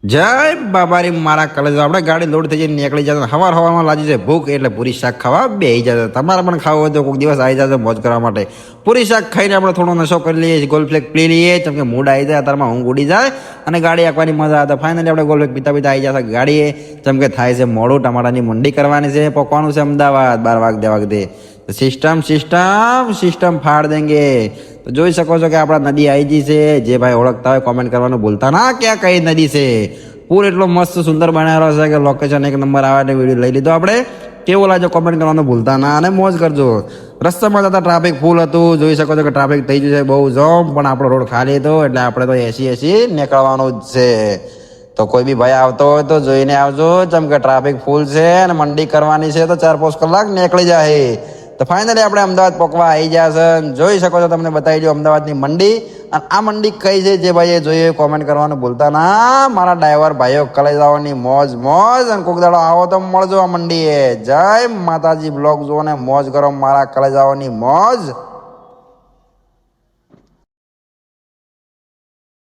જય બાબારી મારા કલેજો આપણે ગાડી લોડ થઈ જઈને નીકળી જતા હવામાં લાગી છે ભૂખ એટલે પૂરી શાક ખાવા બેસી જતા તમારે પણ ખાવું હોય તો કોઈક દિવસ આવી જશે મોજ કરવા માટે પૂરી શાક ખાઈને આપણે થોડો નશો કરી લઈએ ગોલફ્લેક પી લઈએ કેમ કે મૂડ આવી જાય અત્યારમાં ઊંઘ ઉડી જાય અને ગાડી આંકવાની મજા આવે તો ફાઇનલી આપણે ગોલફ્લેક પીતા પીતા આવી જશે ગાડીએ જેમ કે થાય છે મોડું ટમાટાની મંડી કરવાની છે પકવાનું છે અમદાવાદ 12 વાગતે સિસ્ટમ સિસ્ટમ સિસ્ટમ ફાડ દેંગે તો જોઈ શકો છો કે આપણા નદી આવી ગઈ છે જે ભાઈ ઓળખતા હોય કોમેન્ટ કરવાનું ભૂલતા ના ક્યાં કઈ નદી છે પૂર એટલો મસ્ત સુંદર બનાવેલો છે કે લોકેશન એક નંબર આવે એટલે વિડીયો લઈ લીધો આપણે કેવો લાગ્યો કોમેન્ટ કરવાનું ભૂલતા ના અને મોજ કરજો રસ્તામાં જતા ટ્રાફિક ફૂલ હતું જોઈ શકો છો કે ટ્રાફિક થઈ ગયું છે બહુ જોમ પણ આપણો રોડ ખાલી હતો એટલે આપણે તો એસી નીકળવાનું જ છે તો કોઈ બી ભાઈ આવતો હોય તો જોઈને આવજો જેમ કે ટ્રાફિક ફૂલ છે અને મંડી કરવાની છે તો 4-5 કલાક નીકળી જાય તો ફાઇનલી આપણે અમદાવાદ પકવા આવી ગયા છે જોઈ શકો છો તમને બતાવી દો અમદાવાદની મંડી અને આ મંડી કઈ છે જે ભાઈએ જોઈએ કોમેન્ટ કરવાનું ભૂલતા ના મારા ડ્રાઈવર ભાઈઓ કલેજાઓની મોજ મોજ અને કોક દાડો આવો તો મળજો આ મંડીએ જય માતાજી બ્લોગ જો ને મોજ કરો મારા કલેજાઓની મોજ।